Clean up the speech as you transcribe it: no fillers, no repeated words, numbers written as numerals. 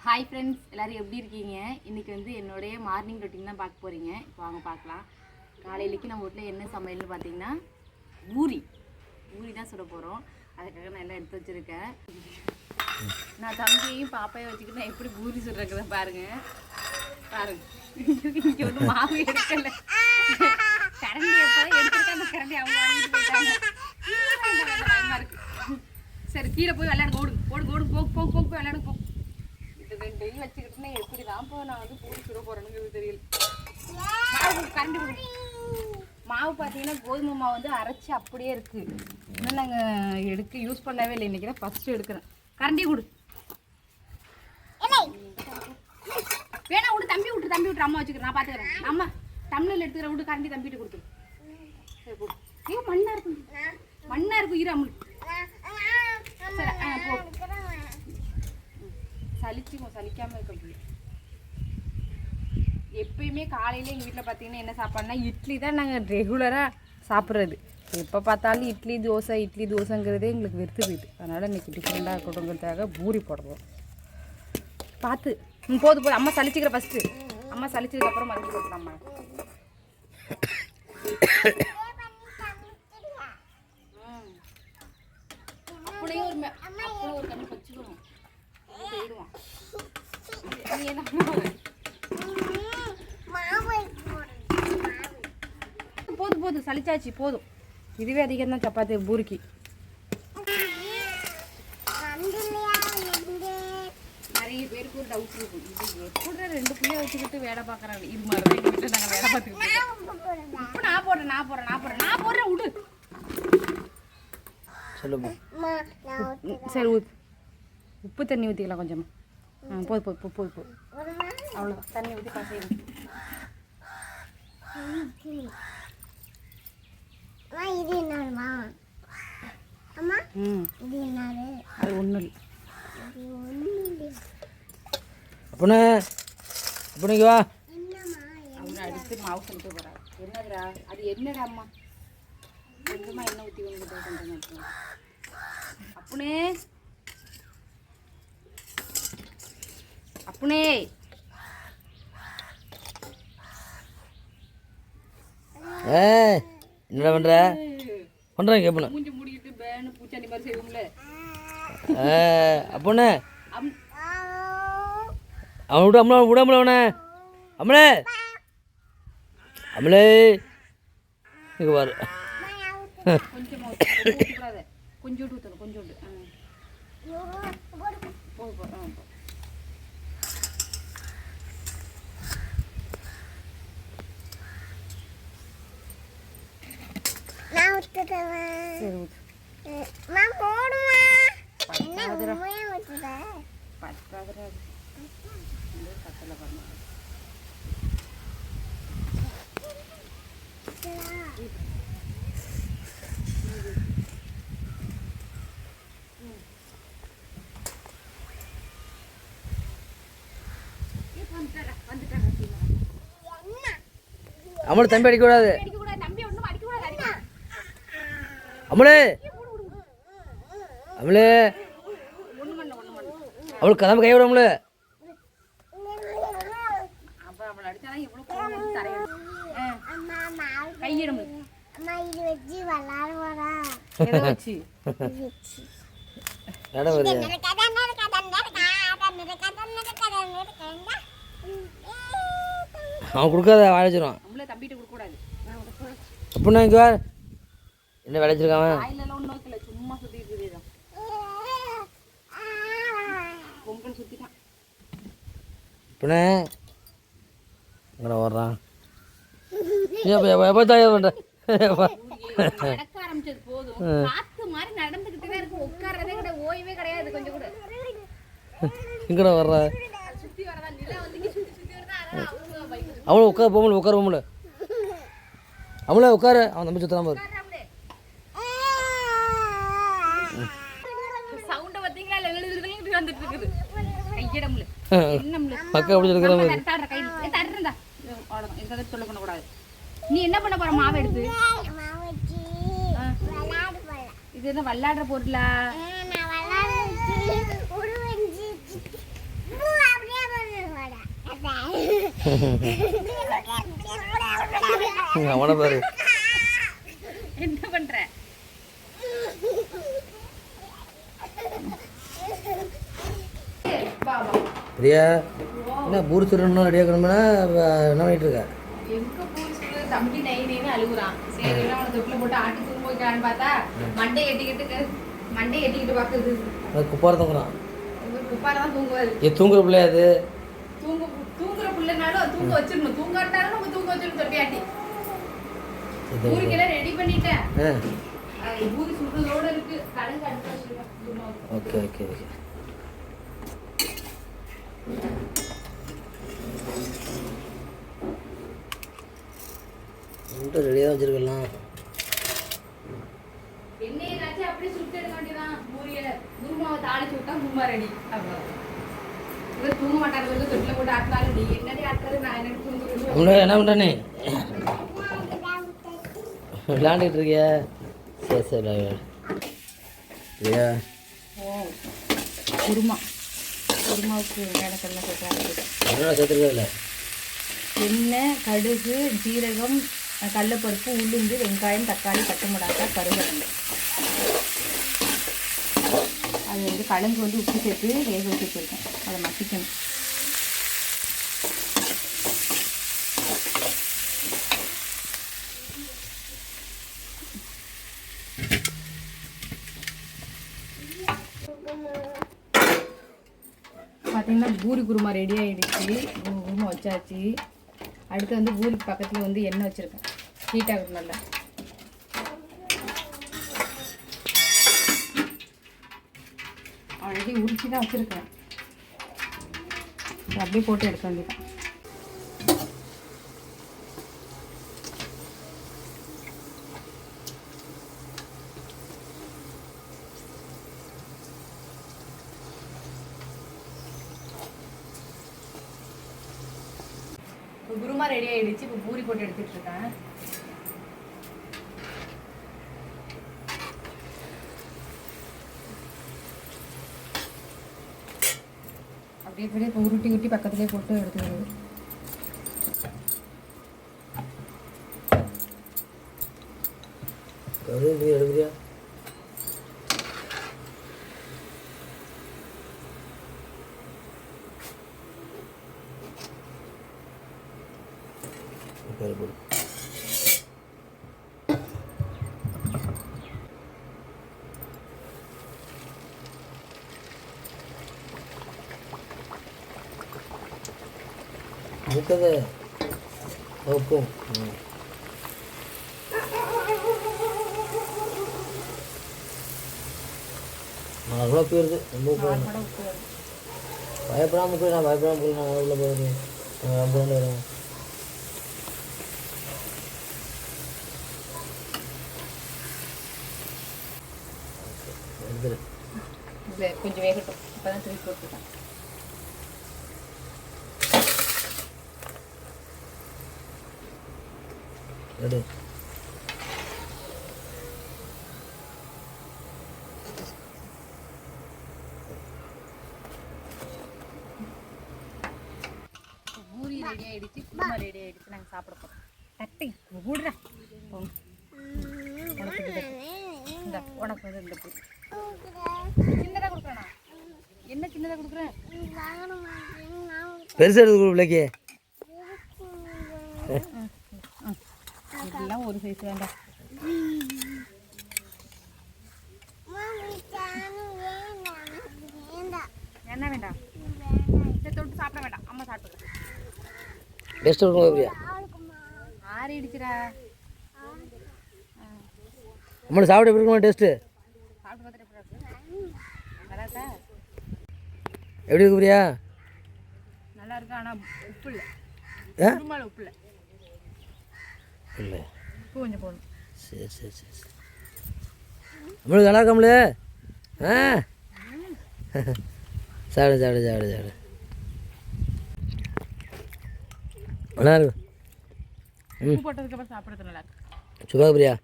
Hi friends, எல்லோரும் எப்படி இருக்கீங்க? இன்றைக்கி வந்து என்னுடைய மார்னிங் ரொட்டீன் தான் பார்க்க போகிறீங்க. இப்போ வாங்க பார்க்கலாம். காலையிலேக்கு நம்ம வீட்டில் என்ன சமையல்னு பார்த்தீங்கன்னா பூரி தான் சுட போகிறோம். அதுக்காக நான் எல்லாம் எடுத்து வச்சுருக்கேன். நான் தம்பியையும் பாப்பையும் வச்சுக்கிட்டு நான் எப்படி பூரி சுடுறதுன்னு பாருங்கள். இங்கே ஒன்றும் மாவு எடுக்கலை. கரண்டி எப்போ எடுத்துருக்கேன், அந்த கரண்டி அவங்க வாங்கிட்டு போயிட்டாங்க. பயமாக இருக்குது. சரி, கீழே போய் விளையாடுங்க. ஓடு போய் விளையாடுங்க போ. ரெண்டையும் வச்சுக்கிட்டுனா எப்படி தான் இப்போ நான் வந்து பூரி சுட போகிறேன்னு தெரியல. மாவு கரண்டி கொடு. மாவு பார்த்தீங்கன்னா கோதுமை மாவு வந்து அரைச்சி அப்படியே இருக்குது. இன்னும் நாங்கள் யூஸ் பண்ணவே இல்லை. இன்றைக்கி தான் ஃபஸ்ட்டு எடுக்கிறேன். கரண்டி கொடு. வேணா விட்டு தம்பி விட்டுரு. அம்மா வச்சுக்கிறேன், நான் பார்த்துக்கிறேன். அம்மா டம்ளரில் எடுத்துக்கிறேன். விட்டு கரண்டி தம்பிட்டு கொடுத்துரு. சரி போடு. ஐயோ மண்ணாக இருக்கும் இரு அம்மு. சரி போ. சலிக்காமல் இருக்க. எப்பயுமே காலையில் எங்கள் வீட்டில் பார்த்தீங்கன்னா என்ன சாப்பாடுனா இட்லி தான் நாங்கள் ரெகுலராக சாப்பிட்றது. எப்போ பார்த்தாலும் இட்லி தோசைங்கிறதே எங்களுக்கு வெறுத்து போயிடுது. அதனால் இன்றைக்கி டிஃப்ரெண்ட்டாக இருக்கட்டும்ங்கிறதுக்காக பூரி போடுறோம். பார்த்து போது அம்மா சலிச்சுக்கிற ஃபஸ்ட்டு. அம்மா சலிச்சதுக்கப்புறம் மறுபடியும் போட்டுலாம்மா. அப்படியே ஒரு கண்ணு வச்சுக்கணும். போதும் சலிச்சாச்சு போதும். இதுவே அதிகம் தான் சப்பாத்தி பூரிக்கு. நிறைய பேருக்கு ஒரு டவுட் இருக்கும், இது எப்படி 2 பிள்ளைய வச்சுக்கிட்டு வேலை பார்க்குறாங்க. இது மாதிரி தான் எங்கள் வீட்டில் நாங்கள் வேலை பார்த்துக்கிட்டு. இப்போ நான் போடுறேன் விடு. சொல்லுங்க. சரி உப்பு தண்ணி ஊற்றிக்கலாம் கொஞ்சமாக. போது அவ்வளோதான். தண்ணி ஊற்றி பசையும். இது என்னமா அம்மா? இது என்னது? அது ஒன்றும் இல்லை. அப்படிங்க வா. அவனை அடித்து மாவு சொல்லிட்டு போகிறாரு. என்னதுடா அது? என்னடா அம்மா? கொஞ்சமாக எண்ணெய் ஊற்றி வந்துட்டு கொஞ்சம் அப்புனே என்னடா பண்றேன் கேப்பன மூஞ்சி மூடிட்டு பேனு பூச்சாண்டி மாதிரி செய்வோம்ல. அப்புனே அவன் விட விடாமல அவனை. அமலே இங்கே பாரு. கொஞ்சமாக ஊற்றக்கூடாது. கொஞ்சோண்டு ஊற்றணும். கொஞ்சோண்டு அம்மளை தம்பி அடிக்கக்கூடாது. அம்மளே அவளுக்கு கதம்பு கை விடாமல. கையிடும் அவன் கொடுக்காத விளைச்சிருவான். தம்பிட்டு கொடுக்க கூடாது. அப்படின்னா இங்கே வேறு என்ன விளைச்சிருக்கான்? சும்மா சுத்திட்டு பொங்கல் சுத்திட்டான். பின்னே இங்கே வர்றான். எப்போ தயார் பண்ணுற நடக்க ஆரம்பிச்சது போதும். காத்து மாதிரி நடந்துக்கிட்டே இருக்கு. உட்கார்றதே கூட ஓய்வே கிடையாது கொஞ்சம் கூட. இங்கட வர்ற சுத்தி வரதா நிலா வந்து சுத்தி வரதா. அவளும் உட்கார போகல. உட்கார போகல. அவளே உட்காரு. அவன் தம்பி சுத்தாம இருக்கு. சவுண்ட பாத்தீங்களா? வந்துட்டு இருக்குது. கையிடம்ல பக்கம் அப்படி இருக்கிற மாதிரி தர்றா. அவ்வளோதான். இந்த சொல்ல பண்ண கூடாது. நீ என்ன பண்ண போற? மாவு எடுத்து இது என்ன விளையாடுற பொருளா? அவனை பாரு. என்ன பண்ற? பிரியா என்ன பூரி சுடணும் ரெடியாக கிளம்புனா என்ன பண்ணிட்டு இருக்க? எங்க பூச்சி தம்பி நெய் நெய்னு அழுகுறான். சரி அவனை தொட்டில போட்டு ஆட்டி தூங்க வைக்கலான்னு பார்த்தா மண்டை எட்டிக்கிட்டு பாக்குது. குப்பார தூங்குறான். குப்பார தான் தூங்குவாரு. தூங்குற பிள்ளையா அது? தூங்குற பிள்ளைனாலும் தூங்க வச்சிடணும். தூங்காட்டாலும் நம்ம தூங்க வச்சிடணும் தொட்டியாட்டி. பூரிக்கெல்லாம் ரெடி பண்ணிட்டேன். பூரி சுடுறதோட இருக்கு. கலந்து அடுத்து வச்சிருக்கேன். Okay okay okay. ரெடியாக வச்சிருக்கலாம். எண்ணெயாச்சும் அப்படியே சுட்டு எடுக்க வேண்டியதான். பூரியில குருமாவை தாளிச்சு விட்டா குருமா ரெடி. அவ்வளோ இவர் தூங்க மாட்டாங்க. தொட்டில போட்டு ஆட்டினாலும் நீ என்னடி ஆட்டுறது, நான் என்ன தூங்குறது. என்ன பண்ணுறேனே விளாண்டுட்டு இருக்கியா? சரி சரி இல்லையா? குருமாவுக்கு வேலைக்கெல்லாம் சேர்க்குறாங்க. என்னோட சேர்த்துருக்கே இல்லை. எண்ணெய், கடுகு, ஜீரகம், கடலைப்பருப்பு, உளுந்து, வெங்காயம், தக்காளி, பச்சை மிளகாய், கருவேப்பிலை. அது வந்து கலந்து வந்து உப்பு சேர்த்து வேக வச்சு வச்சுருக்கேன். அதை மசிக்கணும். பார்த்தீங்கன்னா பூரி குருமா ரெடி ஆகிடுச்சு. குருமா வச்சாச்சு. அடுத்து வந்து பூரிக்கு பக்கத்தில் வந்து எண்ணெய் வச்சுருக்கேன். ஹீட் ஆகுது நல்லா. ஆல்ரெடி உரிச்சு தான் வச்சுருக்கேன். அப்படியே போட்டு எடுக்க வேண்டியதான். குருமா ரெடி ஆயிடுச்சு. இப்போ பூரி போட்டு எடுத்துட்டு இருக்கேன். அப்படியே இப்போ உருட்டி பக்கத்துலேயே போட்டு எடுத்துக்கிறது. எடுக்கிறியா? முக்கதை வைப்போம். நார்மலாக போயிடுது. ரொம்ப பயப்படாமல் போய் நான் பயப்படாமல் போய் நான் உள்ள போகிறேன். ரொம்ப நேரம் கொஞ்சம் வேகட்டும். இப்போ தான் திருப்பி போட்டுருக்கேன். ரெடி. பூரி ரெடி ஆகிடுச்சு. குருமா ரெடி ஆகிடுச்சு. நாங்கள் சாப்பிட போகிறோம். தட்டை விடுறா. உனக்கு வந்து இந்த பூரி சின்னதாக கொடுக்குறேண்ணா. என்ன சின்னதாக கொடுக்குறேன்? பெருசாக எடுத்து பிள்ளைக்கு. இதெல்லாம் ஒரு சைஸ் வேண்டாம். என்ன வேண்டாம்? இதை தொட்டு சாப்பிட வேண்டாம். அம்மா சாப்பிட்டுக்கிறேன். டெஸ்ட் கொடுங்க. ஆறிடுச்சுடா. அம்மா சாப்பிட எப்படி இருக்குமா? டெஸ்ட்டு சாப்பிட்டு பார்த்துட்டு எப்படி இருக்கு? நல்லா இருக்கா? எப்படி இருக்கு பிரியா? நல்லா இருக்கு. ஆனால் உப்பு இல்லை. குருமால உப்பு இல்லை. இல்லை உப்பு கொஞ்சம் போடணும். சரி சரி சரி சரி. நம்மளுக்கு நல்லா இருக்காமல? ஆ சாப்பிடு சாப்பிடு சாப்பிடு சாப்பிடு. நல்லா இருக்கு. உப்பு போட்டதுக்கப்புறம் சாப்பிட்றது நல்லா இருக்கு. சுபா பிரியா.